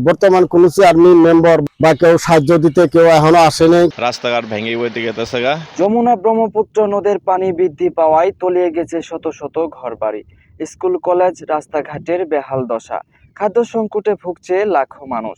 বর্তমান কোন chairman member বা কেউ সাহায্য দিতে কেউ এখনো আসেনি। রাস্তাঘাট ভেঙে বইতে গেছে গা। যমুনা ব্রহ্মপুত্র নদের পানি বৃদ্ধি পাওয়ায় তলিয়ে গেছে শত শত ঘরবাড়ি, স্কুল কলেজ রাস্তাঘাটের বেহাল দশা, খাদ্য সংকটে ভুগছে লাখো মানুষ।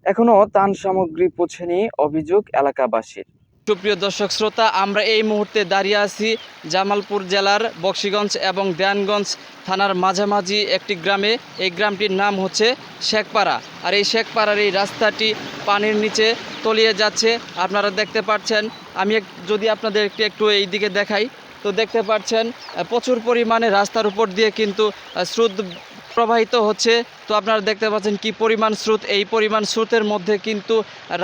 এখনো ত্রাণ সামগ্রী পৌঁছেনি অভিযোগ এলাকাবাসীর। সুপ্রিয় দর্শক শ্রোতা, আমরা এই মুহূর্তে দাঁড়িয়ে আছি জামালপুর জেলার বকশীগঞ্জ এবং দেয়ানগঞ্জ থানার মাঝামাঝি একটি গ্রামে। এই গ্রামটির নাম হচ্ছে শেখপাড়া। আর এই শেখপাড়ার এই রাস্তাটি পানির নিচে তলিয়ে যাচ্ছে। আপনারা দেখতে পাচ্ছেন। আমি যদি আপনাদের একটু এই দিকে দেখাই, তো দেখতে পাচ্ছেন প্রচুর পরিমাণে রাস্তার উপর দিয়ে কিন্তু স্রোত প্রবাহিত হচ্ছে। তো আপনারা দেখতে পাচ্ছেন কি পরিমাণ স্রোত। এই পরিমাণ স্রোতের মধ্যে কিন্তু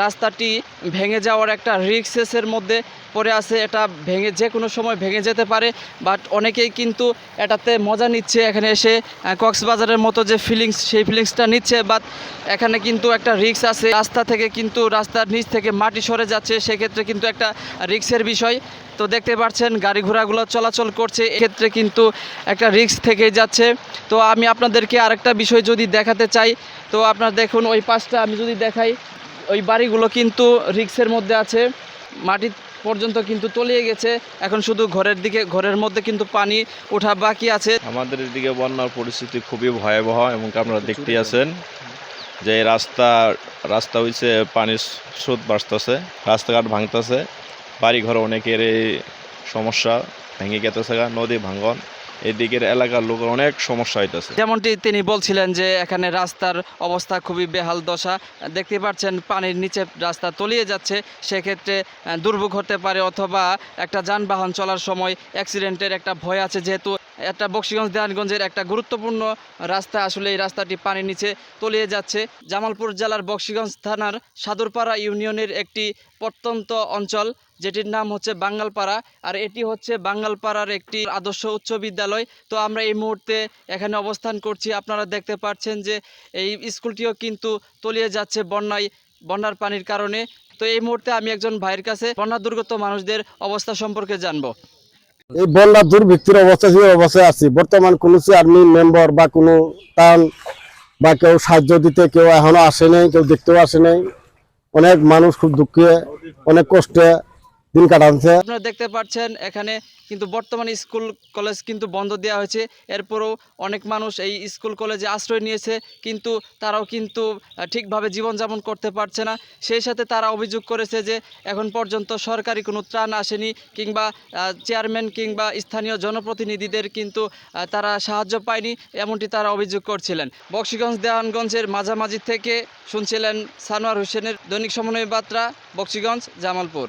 রাস্তাটি ভেঙে যাওয়ার একটা রিস্কের মধ্যে পড়ে আছে। এটা ভেঙে যে কোনো সময় ভেঙে যেতে পারে, বাট অনেকেই কিন্তু এটাতে মজা নিচ্ছে। এখানে এসে কক্সবাজারের মতো যে ফিলিংস, সেই ফিলিংসটা নিচ্ছে। বাট এখানে কিন্তু একটা রিস্ক আছে। রাস্তা থেকে কিন্তু রাস্তার নিচ থেকে মাটি সরে যাচ্ছে, সেক্ষেত্রে কিন্তু একটা রিস্কের বিষয়। তো দেখতে পাচ্ছেন গাড়ি ঘোড়াগুলো চলাচল করছে, এক্ষেত্রে কিন্তু একটা রিস্ক থেকে যাচ্ছে। তো আমি আপনাদেরকে আরেকটা বিষয় যদি দেখাতে চাই, তো আপনারা দেখুন ওই পাশটা আমি যদি দেখাই, ওই বাড়িগুলো কিন্তু রিস্কের মধ্যে আছে, মাটি পর্যন্ত কিন্তু তলিয়ে গেছে। এখন শুধু ঘরের মধ্যে কিন্তু পানি ওঠা বাকি আছে। আমাদের এদিকে বন্যার পরিস্থিতি খুবই ভয়াবহ, এবং আপনারা দেখতেই আছেন যে রাস্তা হইছে পানির স্রোত বাড়তেছে, রাস্তাঘাট ভাঙতেছে, বাড়িঘর অনেকের সমস্যা, ভেঙে গেতেছে গা, নদী ভাঙন, এদিকের এলাকার লোকের অনেক সমস্যা হইতেছে। যেমনটি তিনি বলছিলেন যে এখানে রাস্তার অবস্থা খুবই বেহাল দশা। দেখতে পাচ্ছেন পানির নিচে রাস্তা তলিয়ে যাচ্ছে, সেক্ষেত্রে দুর্ভোগ হতে পারে, অথবা একটা যানবাহন চলার সময় অ্যাক্সিডেন্টের একটা ভয় আছে। যেহেতু একটা বকশীগঞ্জ দেওয়ানগঞ্জের একটা গুরুত্বপূর্ণ রাস্তা, আসলে এই রাস্তাটি পানির নিচে তলিয়ে যাচ্ছে। জামালপুর জেলার বকশীগঞ্জ থানার সাদুরপাড়া ইউনিয়নের একটি প্রত্যন্ত অঞ্চল, যেটির নাম হচ্ছে বাঙ্গালপাড়া। আর এটি হচ্ছে বাঙ্গালপাড়ার একটি আদর্শ উচ্চ বিদ্যালয়। তো আমরা এই মুহূর্তে এখানে অবস্থান করছি। আপনারা দেখতে পাচ্ছেন যে এই স্কুলটিও কিন্তু তলিয়ে যাচ্ছে বন্যার পানির কারণে। তো এই মুহূর্তে আমি একজন ভাইয়ের কাছে বন্যা দুর্গত মানুষদের অবস্থা সম্পর্কে জানবো। এই বন্যা দুর্ভিক্ষের অবস্থায় আছি। বর্তমান কোন চেয়ারম্যান মেম্বার বা কোনো ত্রাণ বা কেউ সাহায্য দিতে কেউ এখনো আসেনি, কেউ দেখতেও আসেনি। অনেক মানুষ খুব দুঃখে অনেক কষ্টে দিন কাটাচ্ছে। আপনারা দেখতে পাচ্ছেন এখানে কিন্তু বর্তমানে স্কুল কলেজ কিন্তু বন্ধ দেওয়া হয়েছে। এরপরও অনেক মানুষ এই স্কুল কলেজে আশ্রয় নিয়েছে, কিন্তু তারাও কিন্তু ঠিকভাবে জীবনযাপন করতে পারছে না। সেই সাথে তারা অভিযোগ করেছে যে এখন পর্যন্ত সরকারি কোনো ত্রাণ আসেনি, কিংবা চেয়ারম্যান কিংবা স্থানীয় জনপ্রতিনিধিদের কিন্তু তারা সাহায্য পায়নি, এমনটি তারা অভিযোগ করছিলেন। বকশীগঞ্জ দেওয়ানগঞ্জের মাঝামাঝি থেকে শুনছিলেন সানোয়ার হোসেনের দৈনিক সমন্বয় বার্তা, বকশীগঞ্জ, জামালপুর।